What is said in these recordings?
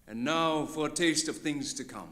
And now for a taste of things to come.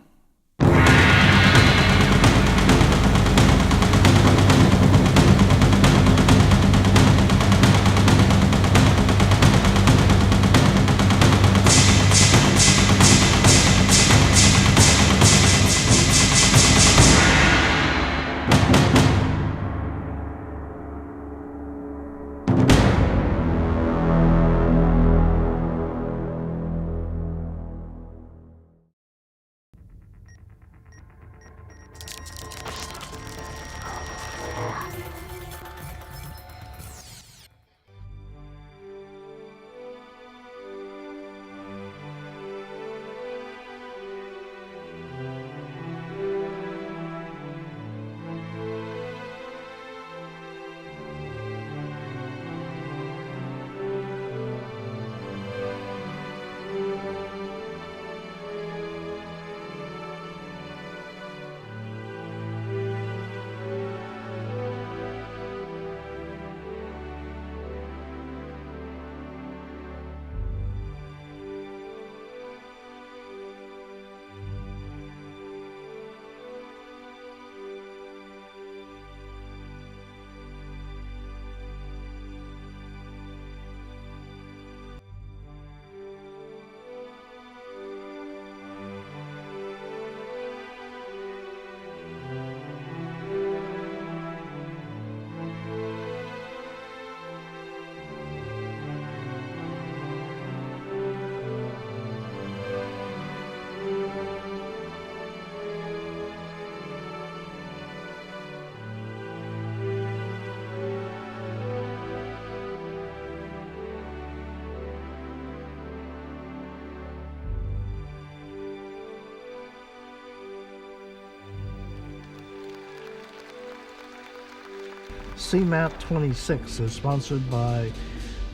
CMAT 26 is sponsored by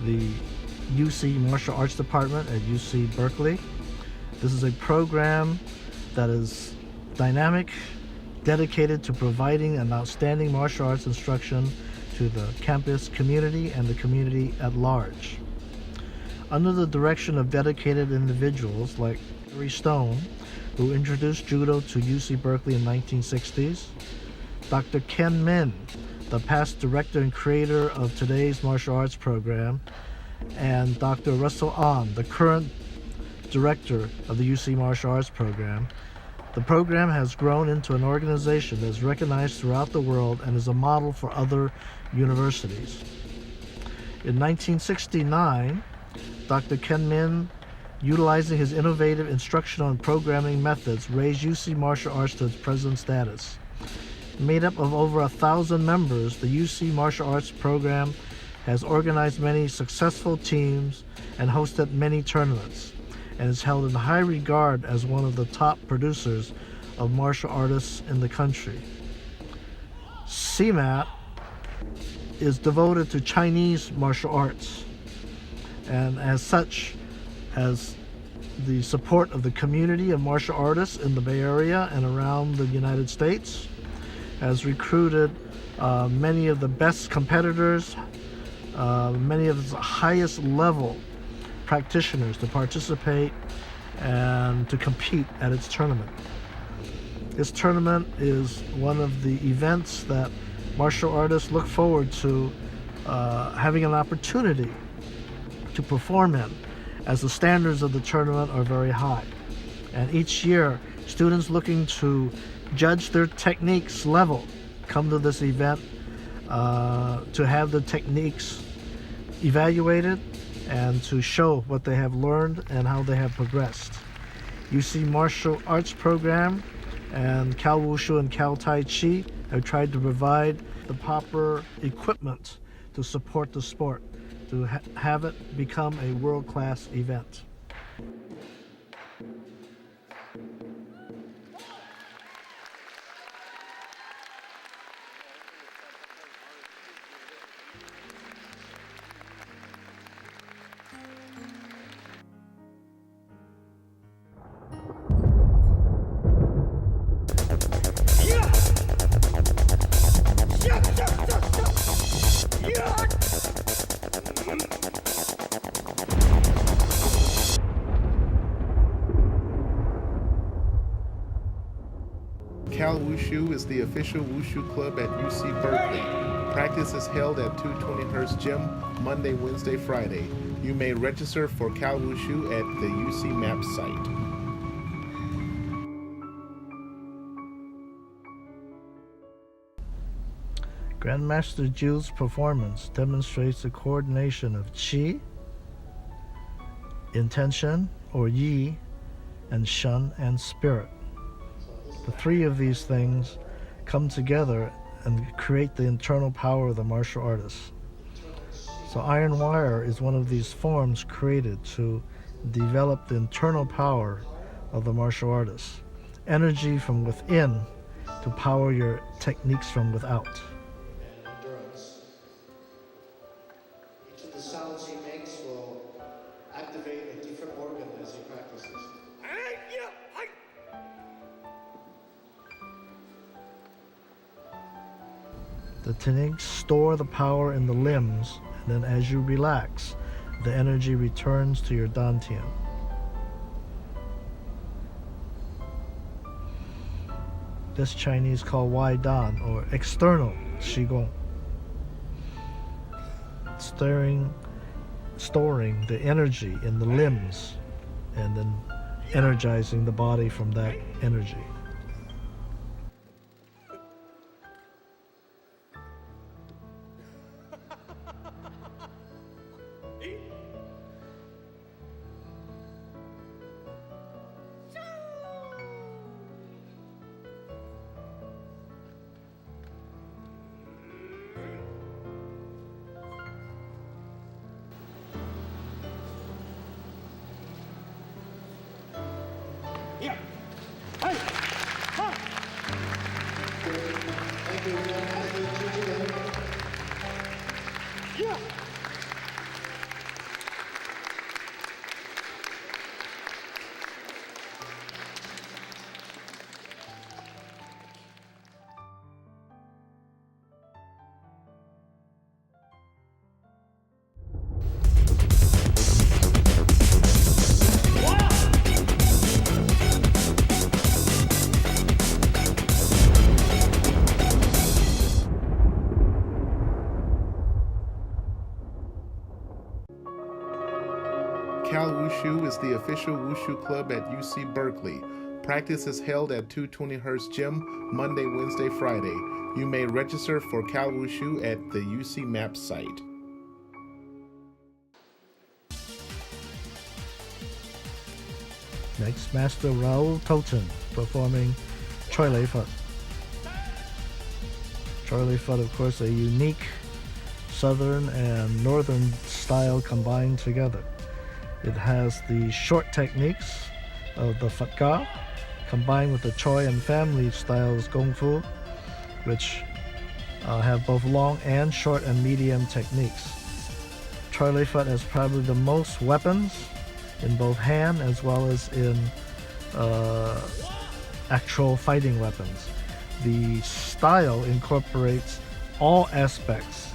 the UC Martial Arts Department at UC Berkeley. This is a program that is dynamic, dedicated to providing an outstanding martial arts instruction to the campus community and the community at large. Under the direction of dedicated individuals like Harry Stone, who introduced judo to UC Berkeley in the 1960s, Dr. Ken Min, the past director and creator of today's martial arts program, and Dr. Russell Ahn, the current director of the UC Martial Arts program. The program has grown into an organization that is recognized throughout the world and is a model for other universities. In 1969, Dr. Ken Min, utilizing his innovative instructional and programming methods, raised UC Martial Arts to its present status. Made up of over 1,000 members, the UC Martial Arts program has organized many successful teams and hosted many tournaments, and is held in high regard as one of the top producers of martial artists in the country. CMAT is devoted to Chinese martial arts, and as such has the support of the community of martial artists in the Bay Area and around the United States, has recruited many of the best competitors, many of the highest level practitioners to participate and to compete at its tournament. This tournament is one of the events that martial artists look forward to having an opportunity to perform in, as the standards of the tournament are very high. And each year, students looking to judge their techniques level come to this event to have the techniques evaluated and to show what they have learned and how they have progressed. UC Martial Arts program and Cal Wushu and Cal Tai Chi have tried to provide the proper equipment to support the sport, to have it become a world-class event. Wushu is the official Wushu club at UC Berkeley. Practice is held at 220 Hz Gym Monday, Wednesday, Friday. You may register for Cal Wushu at the UC MAP site. Grandmaster Ju's performance demonstrates the coordination of qi, intention or yi, and shen and spirit. The three of these things come together and create the internal power of the martial artist. So iron wire is one of these forms created to develop the internal power of the martial artist. Energy from within to power your techniques from without. And endurance. Each of the sounds he makes will activate a different organ as he practices. The techniques store the power in the limbs, and then as you relax, the energy returns to your dantian. This Chinese called Wai Dan, or external Qigong. Storing the energy in the limbs and then energizing the body from that energy. Thank you. Cal Wushu is the official Wushu club at UC Berkeley. Practice is held at 220 Hz Gym Monday, Wednesday, Friday. You may register for Cal Wushu at the UC MAP site. Next, Master Raoul Toten performing Choi Lei Fut. Choi Lei Fut, of course, a unique southern and northern style combined together. It has the short techniques of the Fat Ga combined with the Choi and family styles Kung Fu, which have both long and short and medium techniques. Choi Lei Fut has probably the most weapons in both hand as well as in actual fighting weapons. The style incorporates all aspects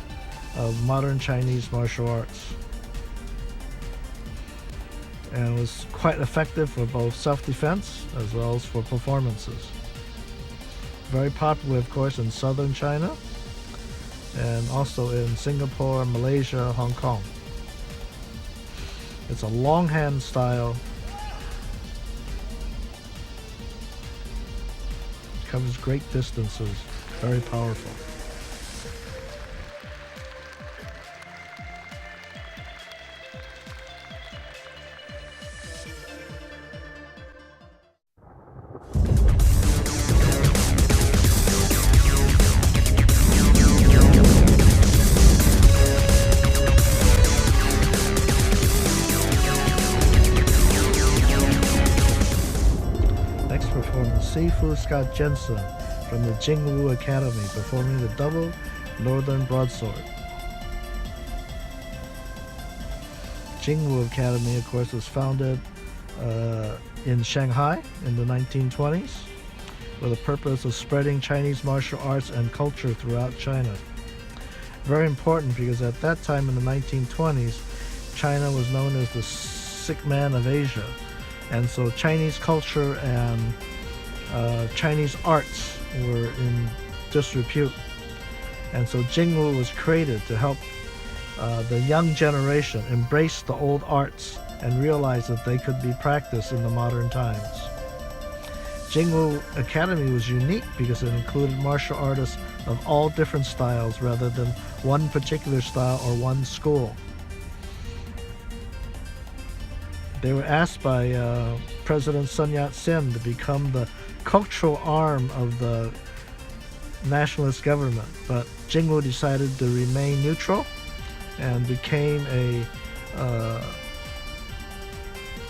of modern Chinese martial arts and was quite effective for both self-defense as well as for performances. Very popular, of course, in southern China and also in Singapore, Malaysia, Hong Kong. It's a long hand style. Covers great distances. Very powerful. Sifu Scott Jensen from the Jingwu Academy performing the double northern broadsword. Jingwu Academy, of course, was founded in Shanghai in the 1920s with the purpose of spreading Chinese martial arts and culture throughout China. Very important because at that time in the 1920s, China was known as the sick man of Asia, and so Chinese culture and Chinese arts were in disrepute. And so Jingwu was created to help the young generation embrace the old arts and realize that they could be practiced in the modern times. Jingwu Academy was unique because it included martial artists of all different styles rather than one particular style or one school. They were asked by President Sun Yat-sen to become the cultural arm of the nationalist government, but Jingwu decided to remain neutral and became a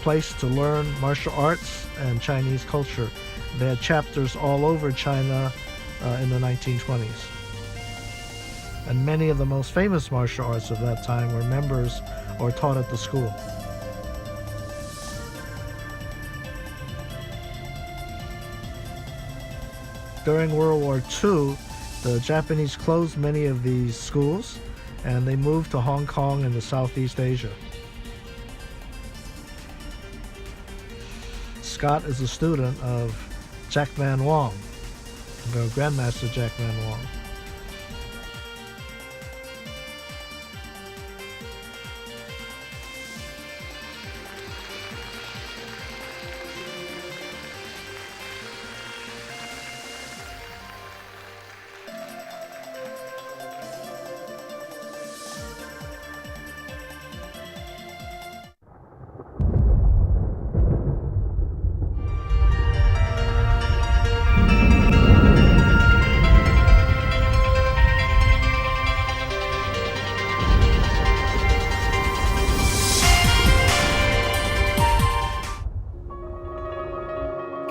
place to learn martial arts and Chinese culture. They had chapters all over China in the 1920s. And many of the most famous martial arts of that time were members or taught at the school. During World War II, the Japanese closed many of these schools and they moved to Hong Kong and to Southeast Asia. Scott is a student of Jack Man Wong, the Grandmaster Jack Man Wong.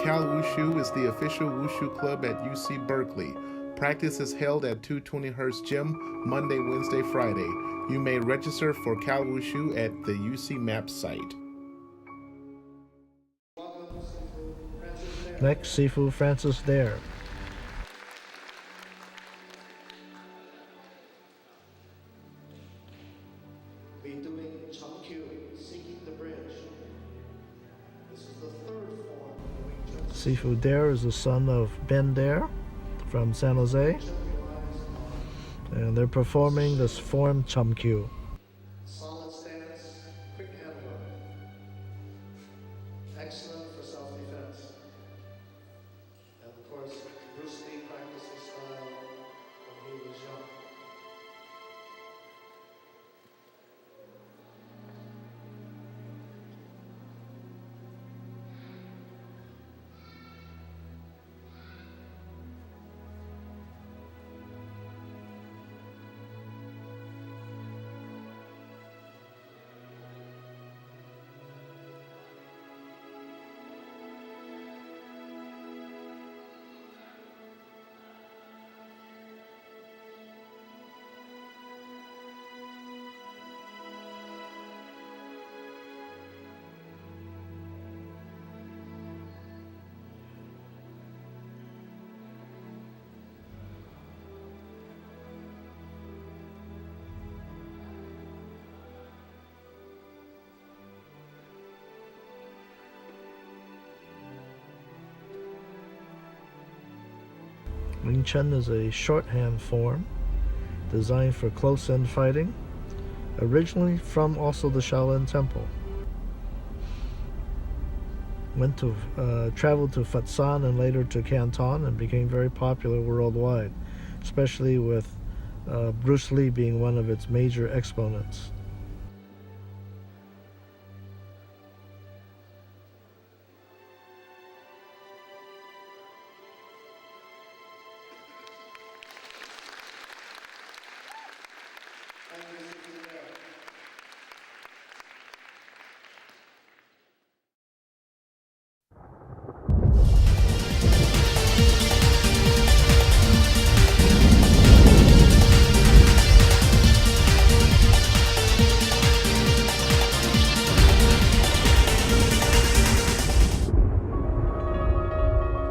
Cal Wushu is the official Wushu club at UC Berkeley. Practice is held at 220 Hearst Gym, Monday, Wednesday, Friday. You may register for Cal Wushu at the UC MAP site. Next, Sifu Francis Dare. Be doing Changkyu, seeking the bridge. This is the third form of the Wing Chun. Sifu Dare is the son of Ben Dare from San Jose, and they're performing this form Chumkyu. Solid stance, quick handwork. Excellent for self-defense. And of course, Bruce Lee practiced this style when he was young. Wing Chun is a shorthand form designed for close-end fighting, originally from also the Shaolin Temple. Traveled to Fatsan and later to Canton and became very popular worldwide, especially with Bruce Lee being one of its major exponents.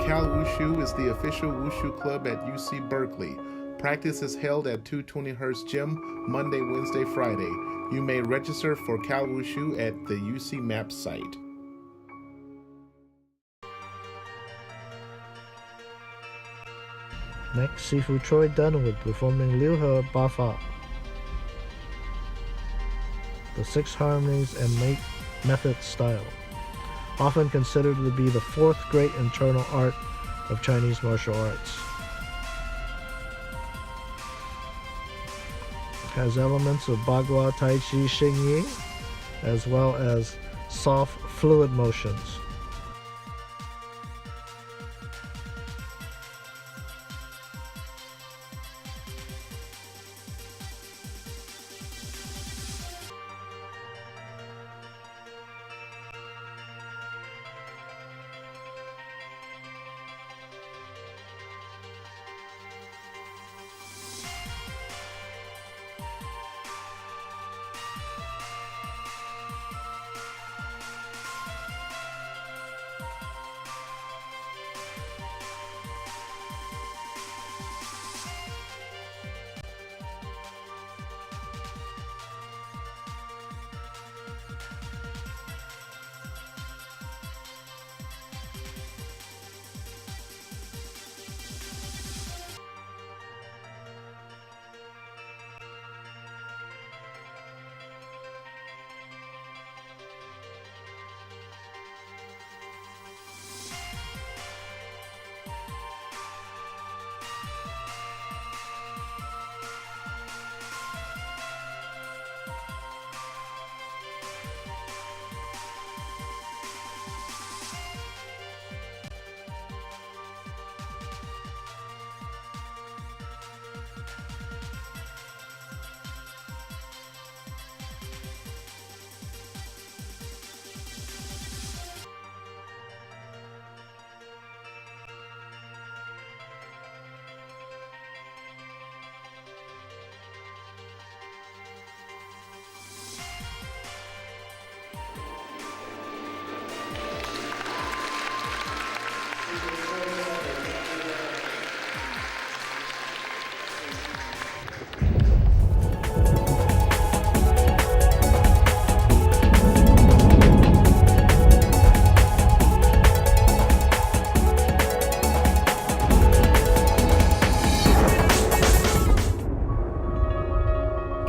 Cal Wushu is the official Wushu club at UC Berkeley. Practice is held at 220 Hearst Gym, Monday, Wednesday, Friday. You may register for Cal Wushu at the UC MAP site. Next, Sifu Troy Dunwood performing Liu He Ba Fa. The Six Harmonies and Mate Method style, often considered to be the fourth great internal art of Chinese martial arts. It has elements of Bagua, Tai Chi, Xing Yi, as well as soft, fluid motions.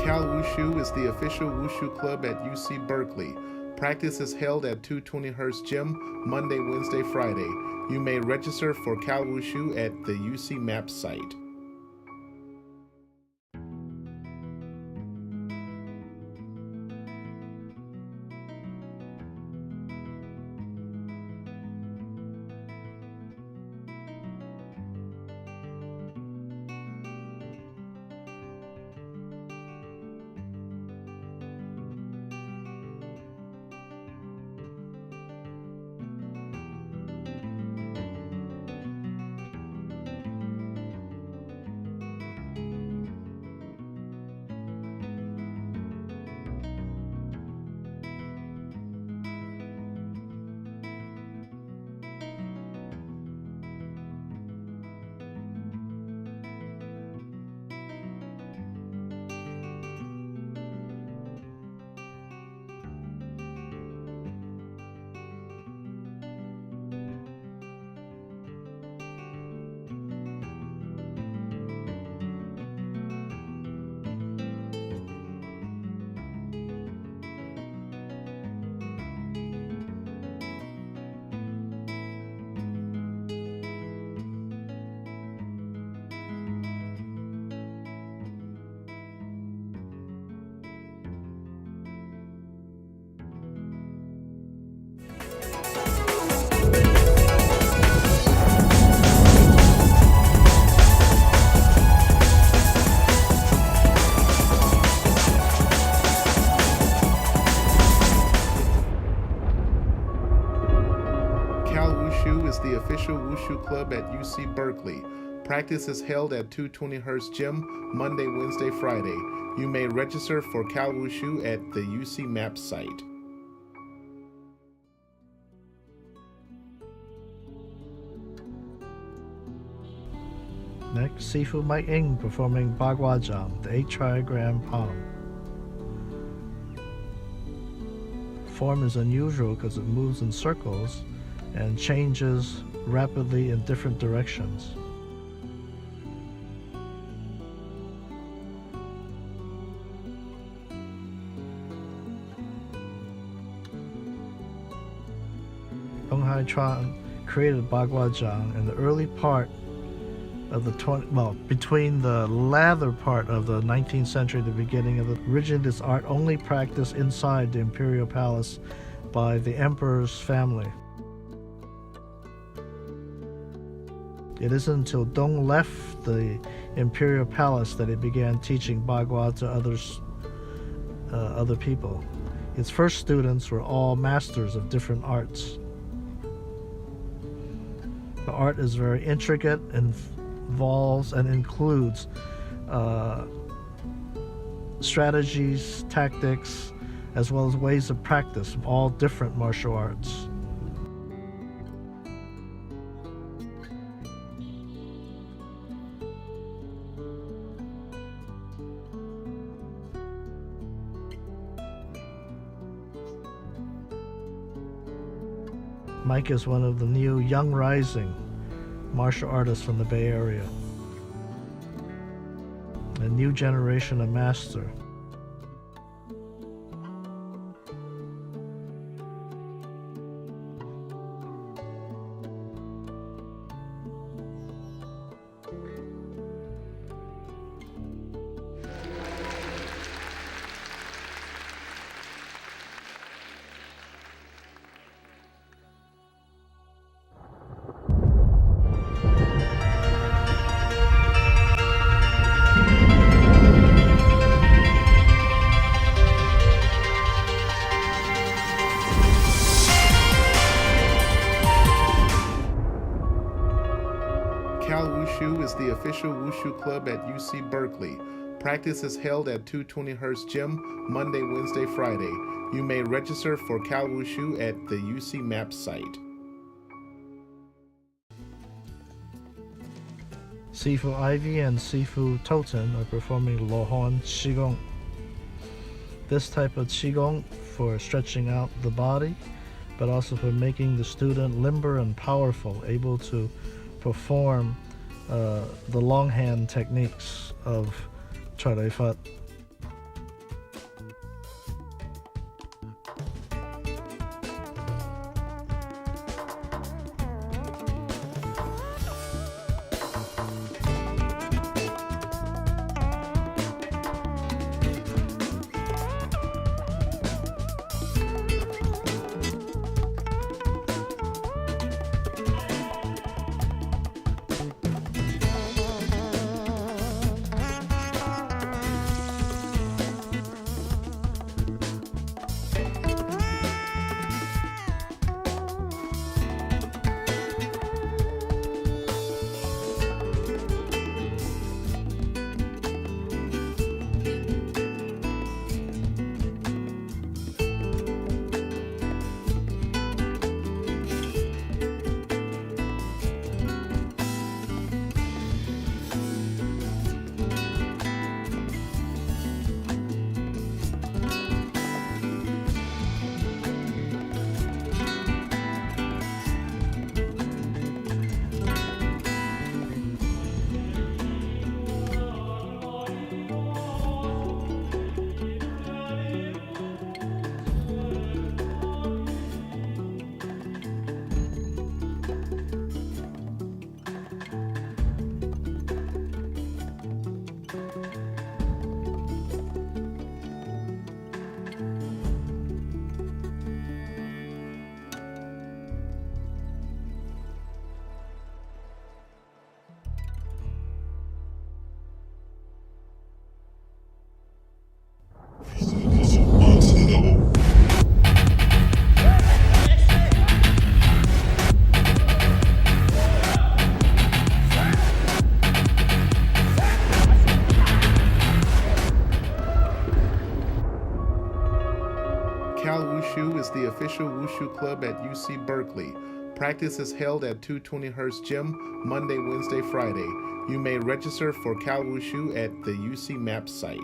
Cal Wushu is the official Wushu club at UC Berkeley. Practice is held at 220 Hz Gym Monday, Wednesday, Friday. You may register for Cal Wushu at the UC MAP site. Is the official Wushu club at UC Berkeley. Practice is held at 220 Hz Gym Monday, Wednesday, Friday. You may register for Cal Wushu at the UC MAP site. Next, Sifu Mai Ying performing Bagua Jam, the 8-trigram palm. Form is unusual because it moves in circles and changes rapidly in different directions. Dong Hai Chuan created Bagua Zhang in the early part of the between the latter part of the 19th century, the beginning of the originally this art only practiced inside the imperial palace by the emperor's family. It isn't until Dong left the imperial palace that he began teaching Bagua to other people. His first students were all masters of different arts. The art is very intricate and involves and includes strategies, tactics, as well as ways of practice of all different martial arts. Mike is one of the new young rising martial artists from the Bay Area. A new generation of master. Cal Wushu is the official Wushu club at UC Berkeley. Practice is held at 220 Hearst Gym, Monday, Wednesday, Friday. You may register for Cal Wushu at the UC MAP site. Sifu Ivy and Sifu Toten are performing Lohon Qigong. This type of Qigong for stretching out the body, but also for making the student limber and powerful, able to perform the longhand techniques of Charefat. Cal Wushu is the official Wushu club at UC Berkeley. Practice is held at 220 Hearst Gym, Monday, Wednesday, Friday. You may register for Cal Wushu at the UC MAP site.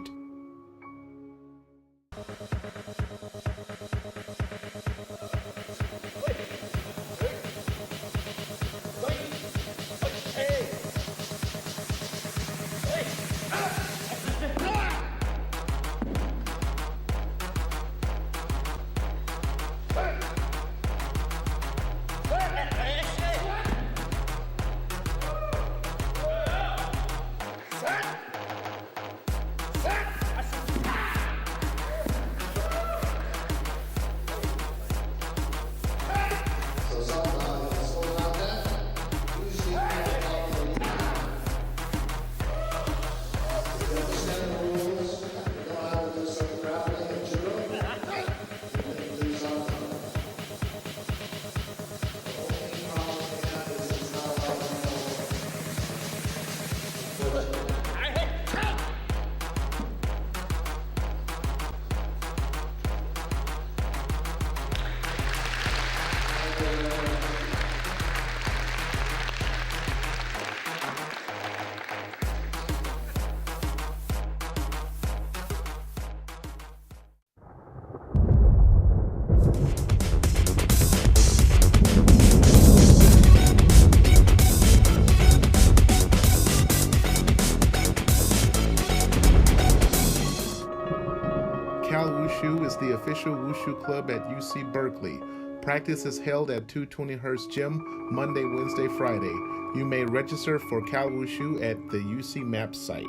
Cal Wushu is the official Wushu club at UC Berkeley. Practice is held at 220 Hurst Gym Monday, Wednesday, Friday. You may register for Cal Wushu at the UC MAP site.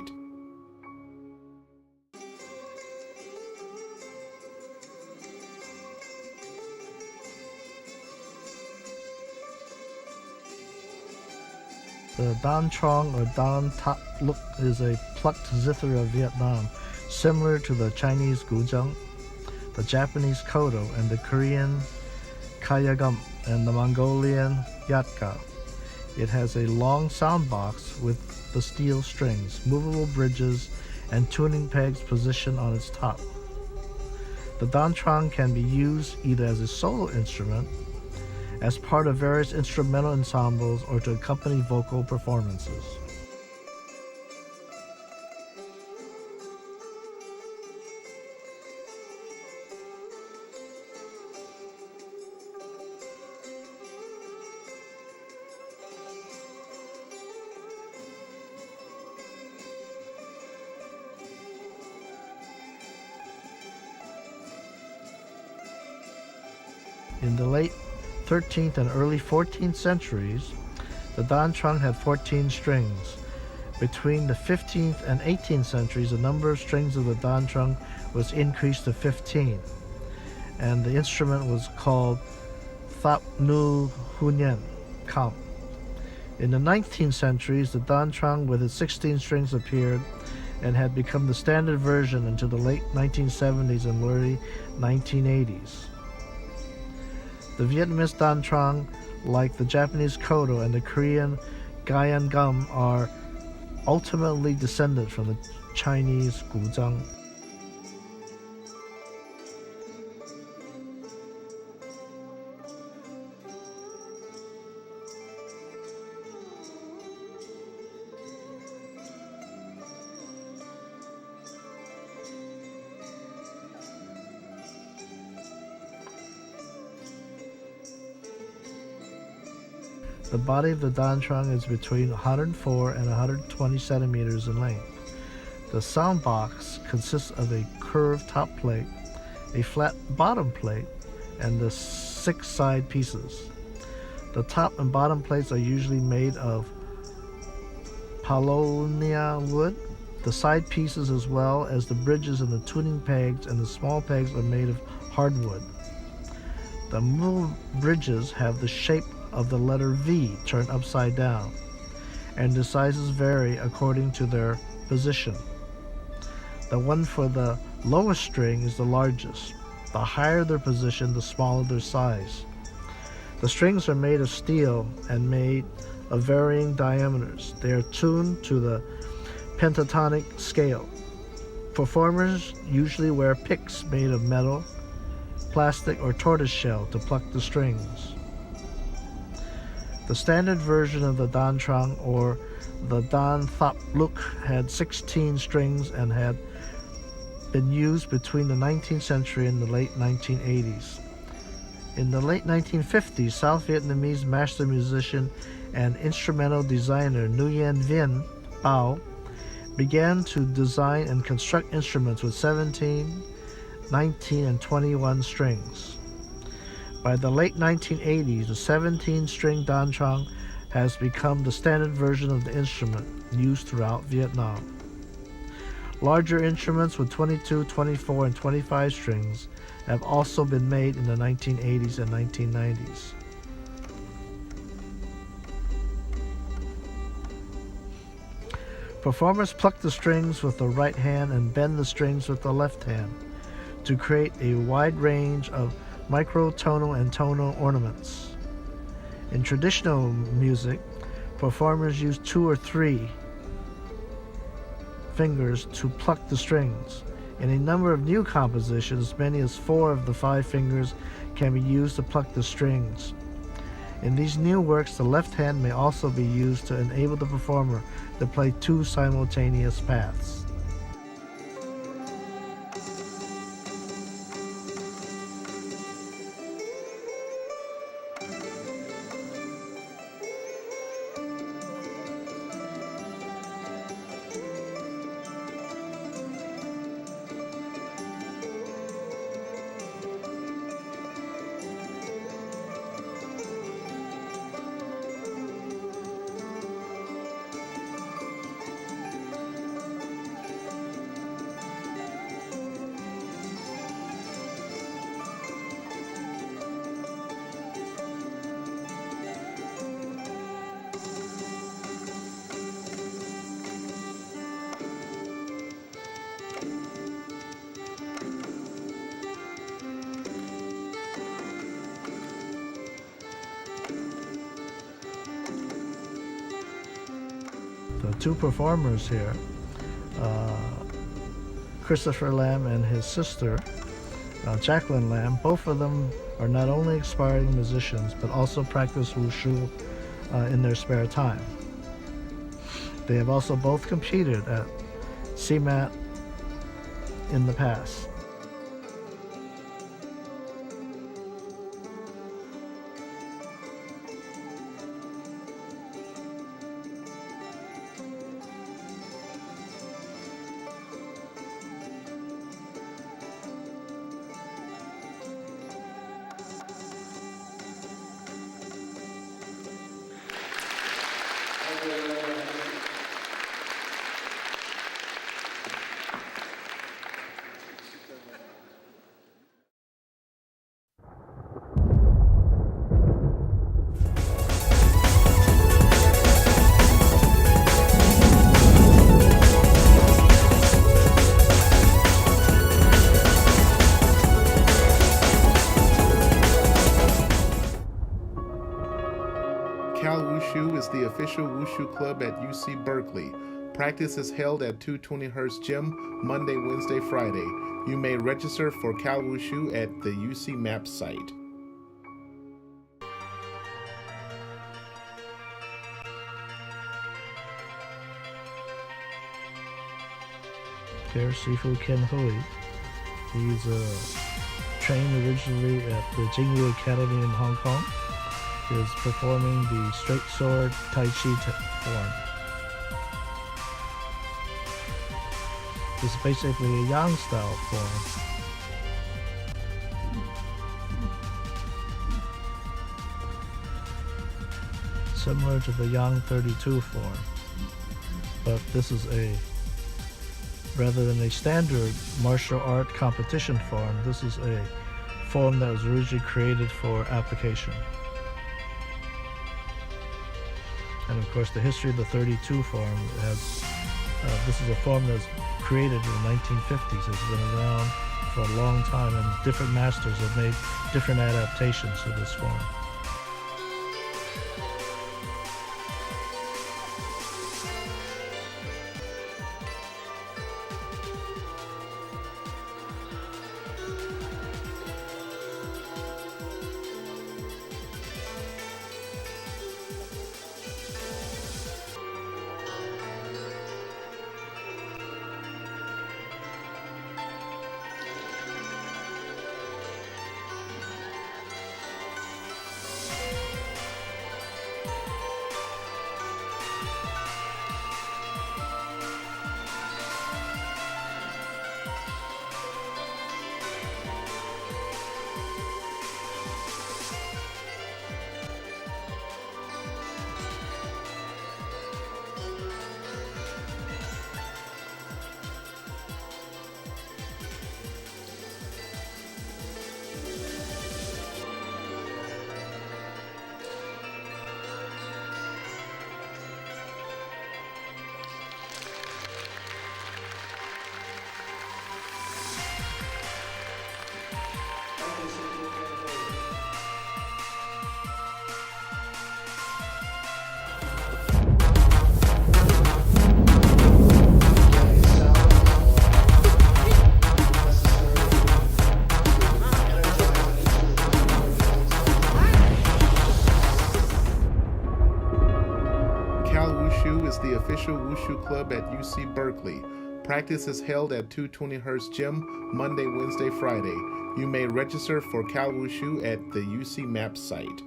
The Dan Trong or Dan Thap Luk is a plucked zither of Vietnam, similar to the Chinese guzheng, the Japanese koto, and the Korean kayagum, and the Mongolian yatka. It has a long sound box with the steel strings, movable bridges, and tuning pegs positioned on its top. The Dan Trong can be used either as a solo instrument, as part of various instrumental ensembles, or to accompany vocal performances. In the late 13th and early 14th centuries, the Dan Trong had 14 strings. Between the 15th and 18th centuries, the number of strings of the Dan Trong was increased to 15, and the instrument was called Thap Nu Hunyen Kam. In the 19th centuries, the Dan Trong with its 16 strings appeared and had become the standard version until the late 1970s and early 1980s. The Vietnamese Dan Trong, like the Japanese koto and the Korean gayangum, are ultimately descended from the Chinese guzheng. The body of the Dan Trong is between 104 and 120 centimeters in length. The sound box consists of a curved top plate, a flat bottom plate, and the 6 side pieces. The top and bottom plates are usually made of paulownia wood. The side pieces, as well as the bridges and the tuning pegs and the small pegs, are made of hardwood. The movable bridges have the shape of the letter V turned upside down, and the sizes vary according to their position. The one for the lowest string is the largest. The higher their position, the smaller their size. The strings are made of steel and made of varying diameters. They are tuned to the pentatonic scale. Performers usually wear picks made of metal, plastic, or tortoise shell to pluck the strings. The standard version of the Dan Trong, or the Dan Thap Luk, had 16 strings and had been used between the 19th century and the late 1980s. In the late 1950s, South Vietnamese master musician and instrumental designer Nguyen Vinh Bao began to design and construct instruments with 17, 19, and 21 strings. By the late 1980s, the 17-string Dan Trong has become the standard version of the instrument used throughout Vietnam. Larger instruments with 22, 24, and 25 strings have also been made in the 1980s and 1990s. Performers pluck the strings with the right hand and bend the strings with the left hand to create a wide range of microtonal and tonal ornaments. In traditional music, performers use 2 or 3 fingers to pluck the strings. In a number of new compositions, as many as 4 of the 5 fingers can be used to pluck the strings. In these new works, the left hand may also be used to enable the performer to play 2 simultaneous paths. two performers here, Christopher Lamb and his sister, Jacqueline Lamb. Both of them are not only aspiring musicians, but also practice wushu in their spare time. They have also both competed at CMAT in the past. Cal Wushu is the official wushu club at UC Berkeley. Practice is held at 220 Hearst Gym Monday, Wednesday, Friday. You may register for Cal Wushu at the UC MAP site. Here, Sifu Ken Hui. He's trained originally at the Jingyu Academy in Hong Kong. He is performing the straight sword Tai Chi form. This is basically a Yang style form. Similar to the Yang 32 form, but this is rather than a standard martial art competition form, this is a form that was originally created for application. And of course, the history of the 32 form has, this is a form that was created in the 1950s. It's been around for a long time, and different masters have made different adaptations to this form. Is the official wushu club at UC Berkeley. Practice is held at 220 Hearst Gym Monday, Wednesday, Friday. You may register for Cal Wushu at the UC MAP site.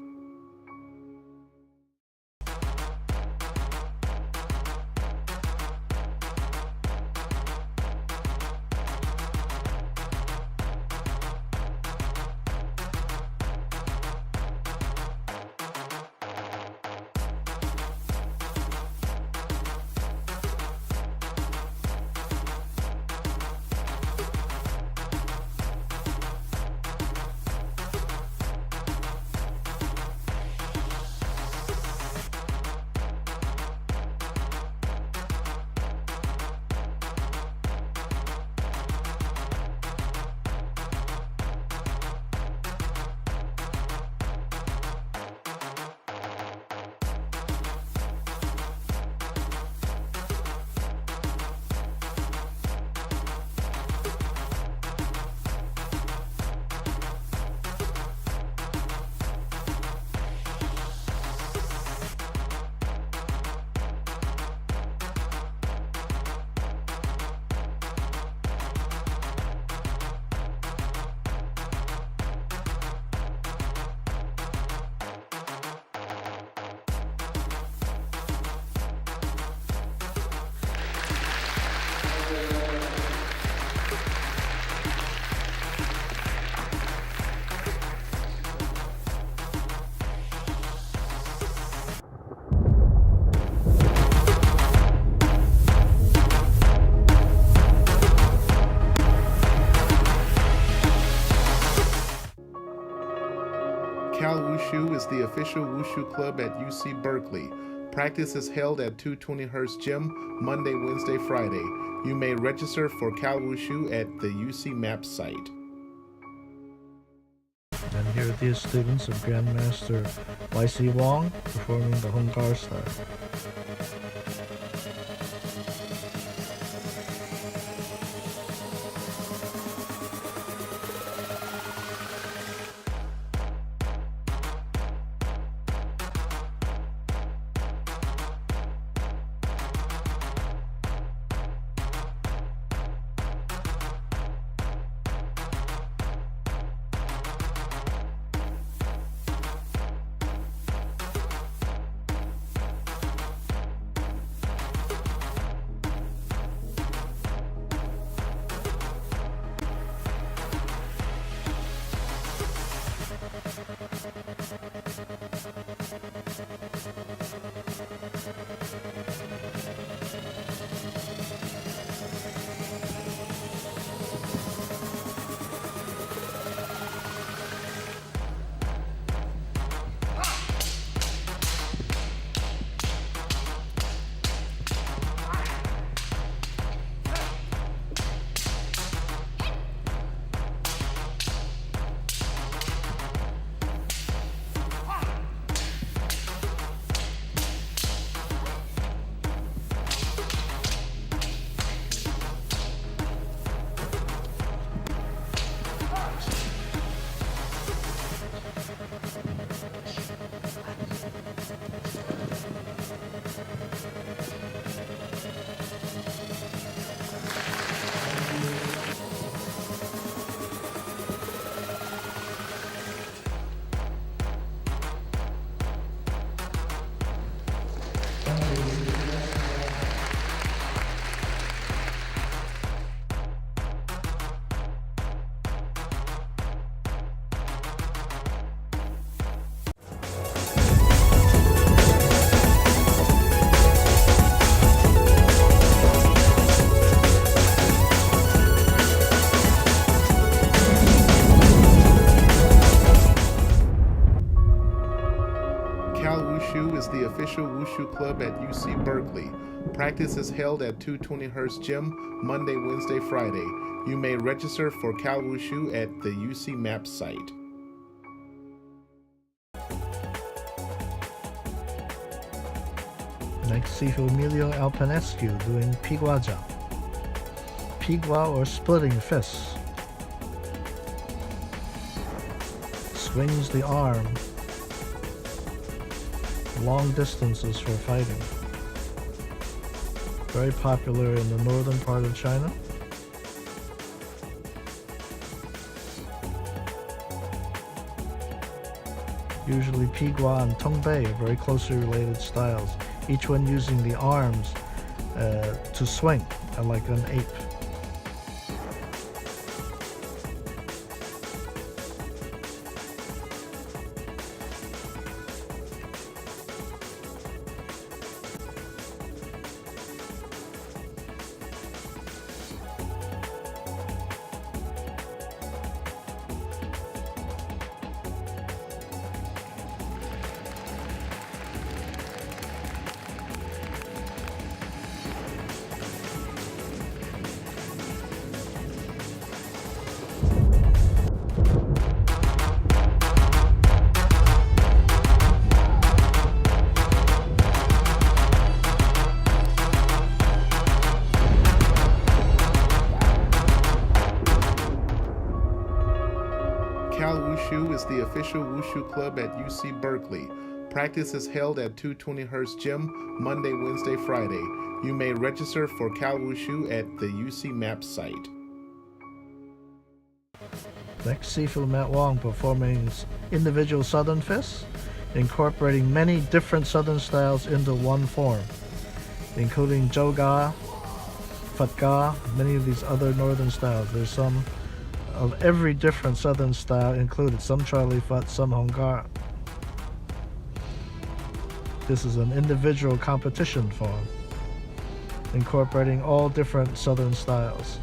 Cal Wushu is the official Wushu club at UC Berkeley. Practice is held at 220 Hurst Gym, Monday, Wednesday, Friday. You may register for Cal Wushu at the UC MAP site. And here are these students of Grandmaster YC Wong performing the Hung Gar style. Cal Wushu is the official Wushu club at UC Berkeley. Practice is held at 220 Hurst Gym, Monday, Wednesday, Friday. You may register for Cal Wushu at the UC MAP site. Next, see Emilio Alpanescu doing Piguaja. Pigua or splitting fists. Swings the arm long distances for fighting. Very popular in the northern part of China. Usually Pigua and Tongbei are very closely related styles, each one using the arms to swing like an ape. Cal Wushu is the official Wushu club at UC Berkeley. Practice is held at 220 Hurst Gym, Monday, Wednesday, Friday. You may register for Cal Wushu at the UC MAP site. Next, see Matt Wong performing individual Southern fists, incorporating many different Southern styles into one form, including Zhou Ga, Fat Ga, many of these other Northern styles. There's some of every different Southern style included, some Charlie Fat, some Hung Gar. This is an individual competition form, incorporating all different Southern styles.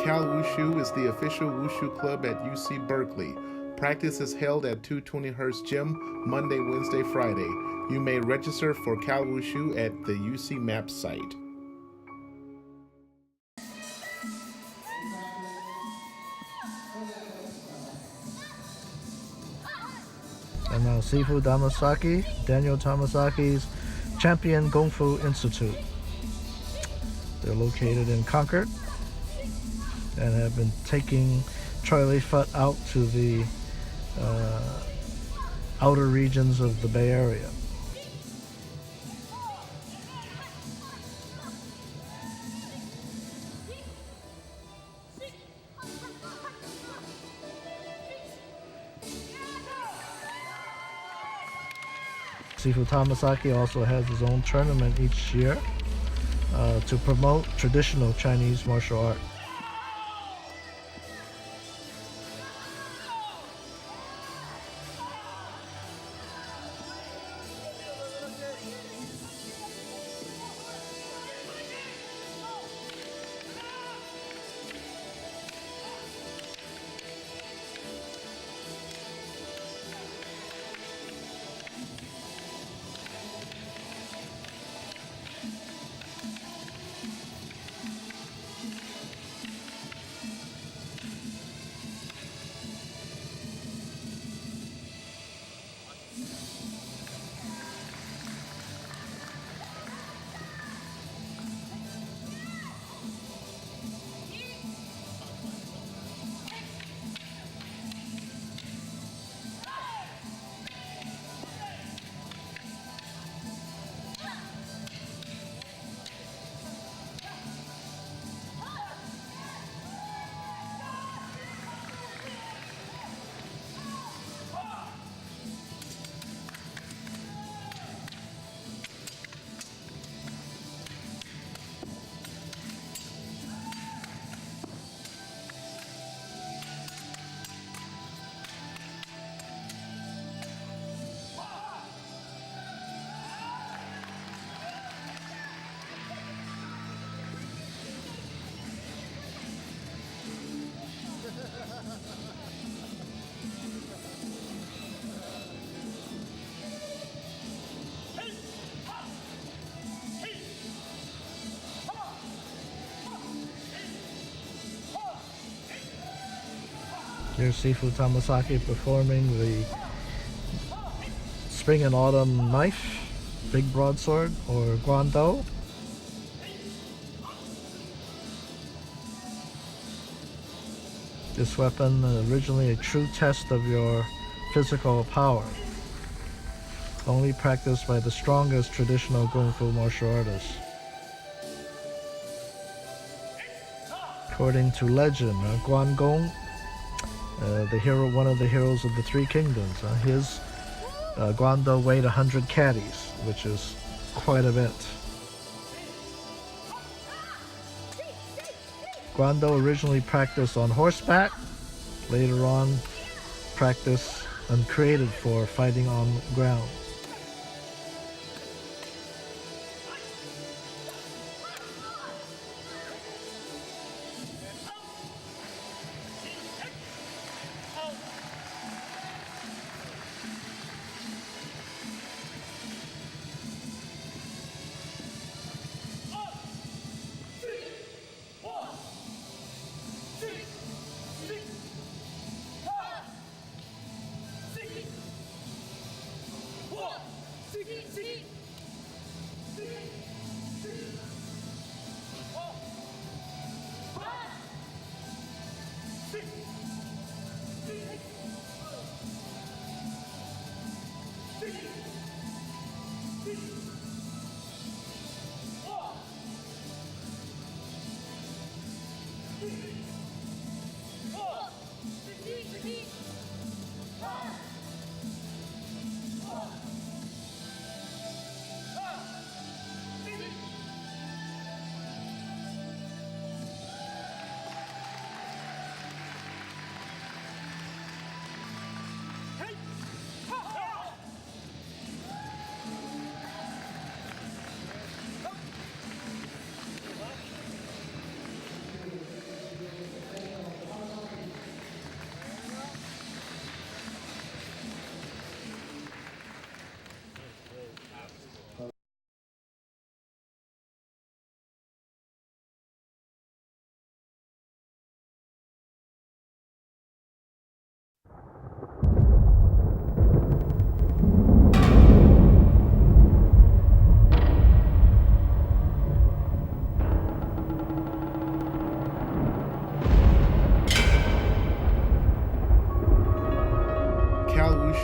Cal Wushu is the official Wushu club at UC Berkeley. Practice is held at 220 Hurst Gym Monday, Wednesday, Friday. You may register for Cal Wushu at the UC MAP site. And now Sifu Damasaki, Daniel Tamasaki's Champion Kung Fu Institute. They're located in Concord and have been taking Charlie Futt out to the outer regions of the Bay Area. Sifu Tamasaki also has his own tournament each year to promote traditional Chinese martial art. Here's Sifu Tamasaki performing the Spring and Autumn Knife, Big Broadsword, or Guando. This weapon originally a true test of your physical power, only practiced by the strongest traditional Kung Fu martial artists. According to legend, Guan Gong, one of the heroes of the Three Kingdoms, his Guando weighed 100 caddies, which is quite a bit. Guando originally practiced on horseback, later on practiced and created for fighting on ground.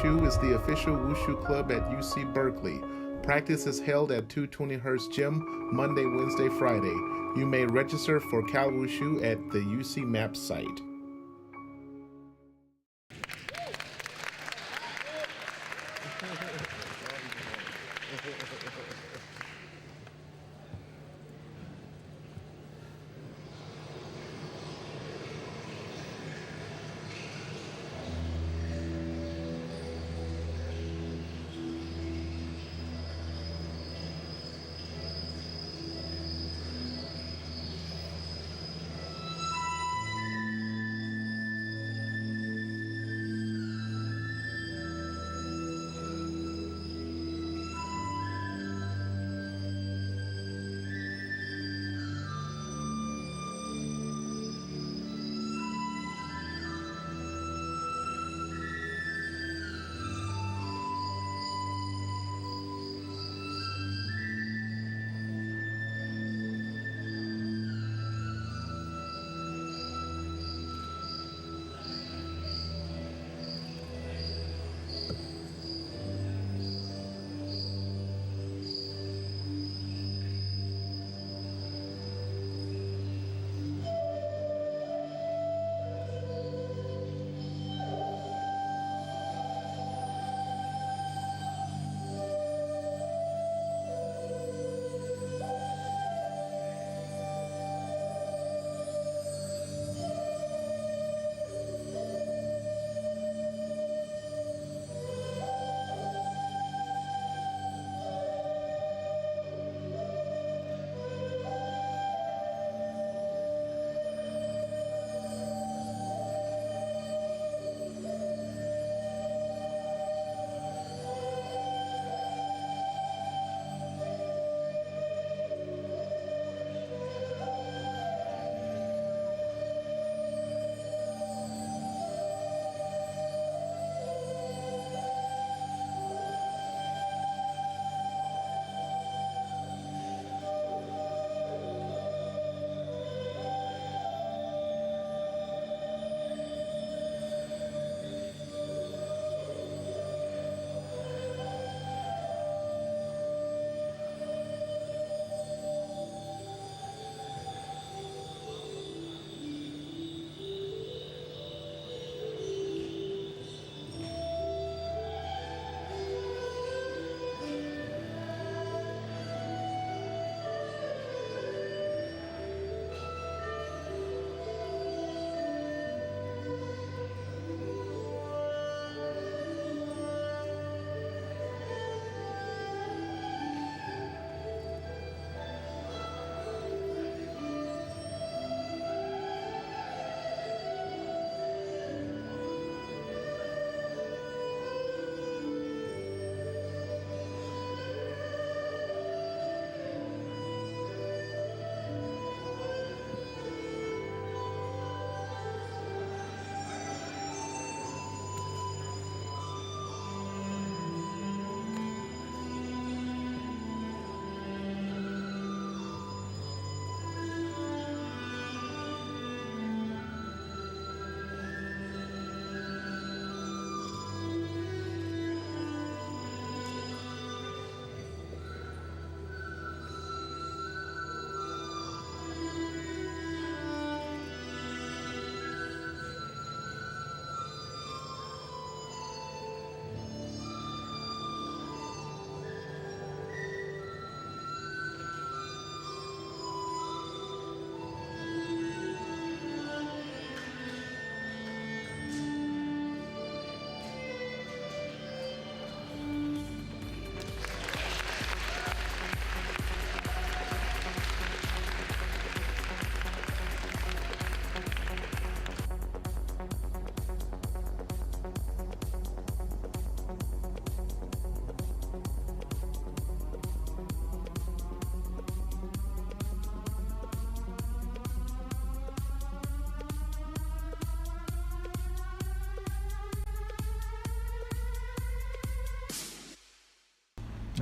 Wushu is the official Wushu club at UC Berkeley. Practice is held at 220 Hurst Gym, Monday, Wednesday, Friday. You may register for Cal Wushu at the UC MAP site.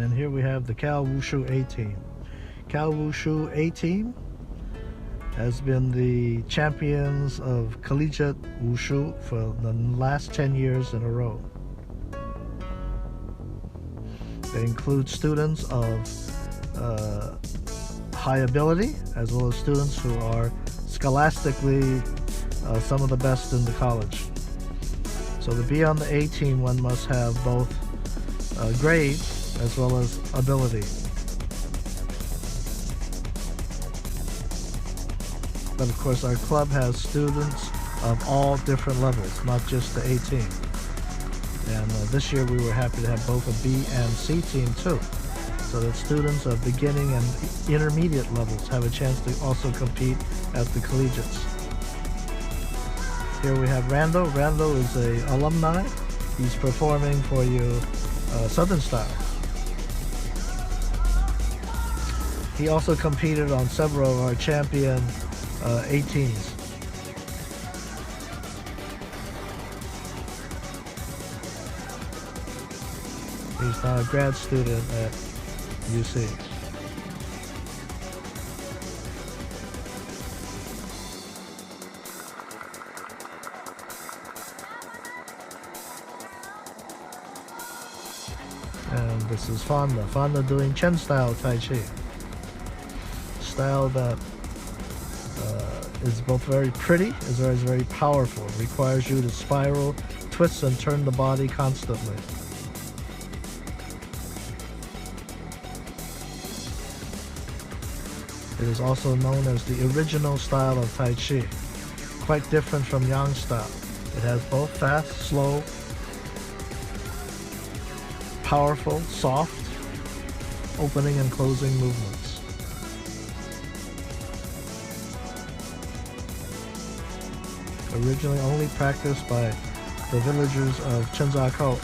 And here we have the Cal Wushu A team. Cal Wushu A team has been the champions of collegiate wushu for the last 10 years in a row. They include students of high ability, as well as students who are scholastically some of the best in the college. So to be on the A team, one must have both grade as well as ability. But of course, our club has students of all different levels, not just the A team. And this year we were happy to have both a B and C team too, so that students of beginning and intermediate levels have a chance to also compete at the collegiates. Here we have Rando. Rando is an alumni. He's performing for you Southern style. He also competed on several of our champion A-teams. He's now a grad student at UC. And this is Fonda. Fonda doing Chen style Tai Chi. Style that is both very pretty as well as very powerful. It requires you to spiral, twist, and turn the body constantly. It is also known as the original style of Tai Chi, quite different from Yang style. It has both fast, slow, powerful, soft, opening and closing movements. Originally only practiced by the villagers of Chenzakou.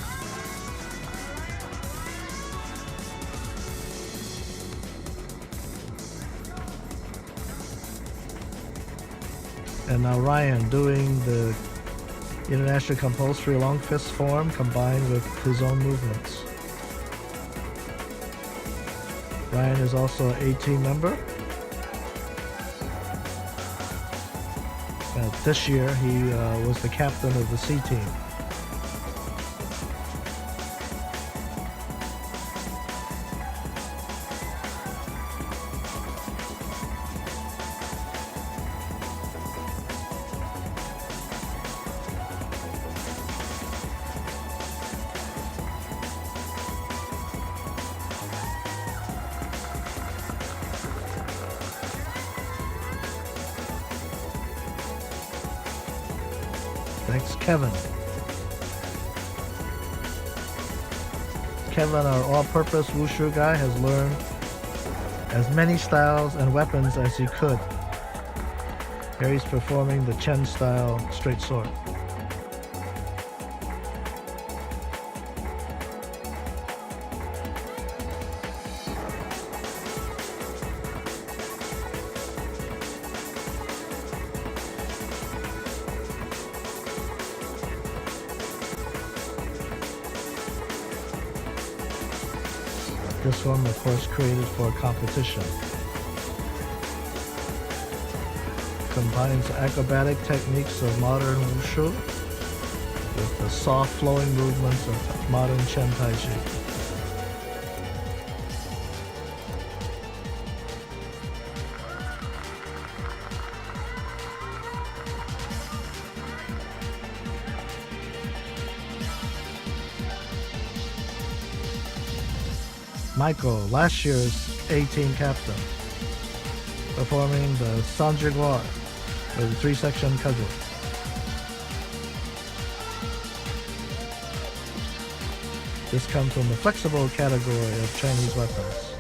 And now Ryan doing the international compulsory long fist form combined with his own movements. Ryan is also an A-team member. This year he was the captain of the C-team. Thanks, Kevin. Kevin, our all-purpose wushu guy, has learned as many styles and weapons as he could. Here he's performing the Chen style straight sword. This one, of course, created for competition. Combines acrobatic techniques of modern wushu with the soft flowing movements of modern Chen Tai Chi. Michael, last year's A-team captain, performing the Sanjigwa, or the three-section cudgel. This comes from the flexible category of Chinese weapons.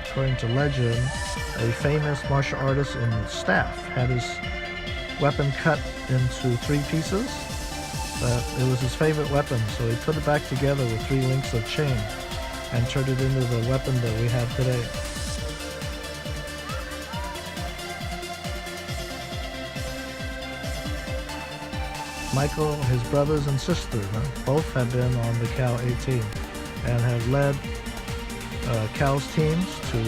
According to legend, a famous martial artist in the staff had his weapon cut into 3 pieces. But it was his favorite weapon, so he put it back together with 3 links of chain and turned it into the weapon that we have today. Michael, his brothers and sister, both have been on the Cal A-team and have led Cal's teams to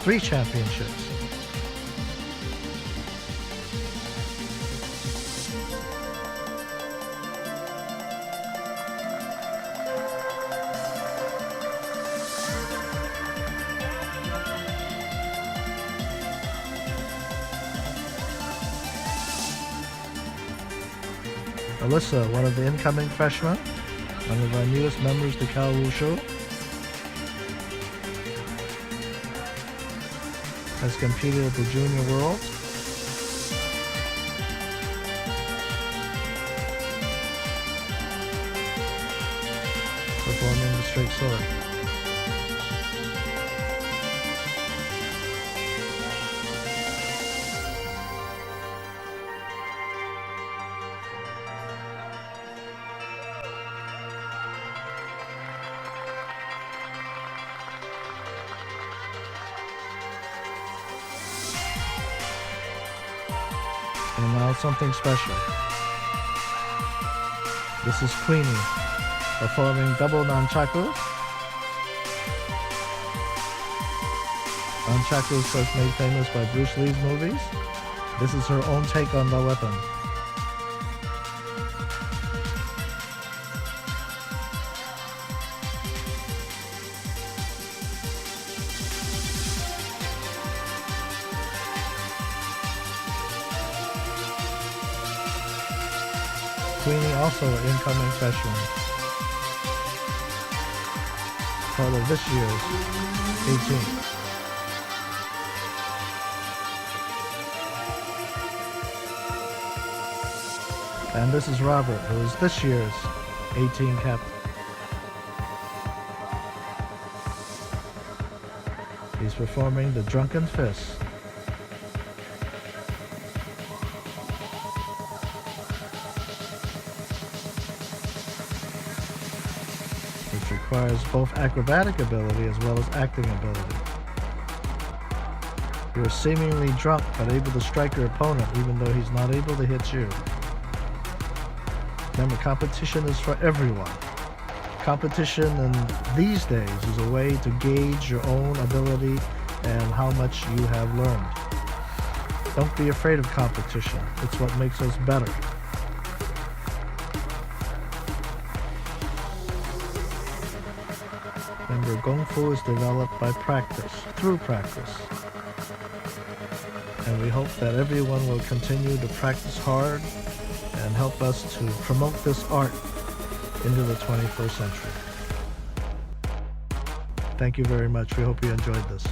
3 championships. Alyssa, one of the incoming freshmen, one of our newest members to Cal Wushu, has competed at the Junior World. Performing the straight sword. And now something special. This is Queenie performing double nunchakus. Nunchakus was made famous by Bruce Lee's movies. This is her own take on the weapon. Queenie, also an incoming freshman, part of this year's 18th. And this is Robert, who is this year's 18 captain. He's performing the Drunken Fist. Which requires both acrobatic ability as well as acting ability. You're seemingly drunk but able to strike your opponent even though he's not able to hit you. Remember, competition is for everyone. Competition in these days is a way to gauge your own ability and how much you have learned. Don't be afraid of competition. It's what makes us better. Remember, Kung Fu is developed by practice, through practice. And we hope that everyone will continue to practice hard and help us to promote this art into the 21st century. Thank you very much. We hope you enjoyed this.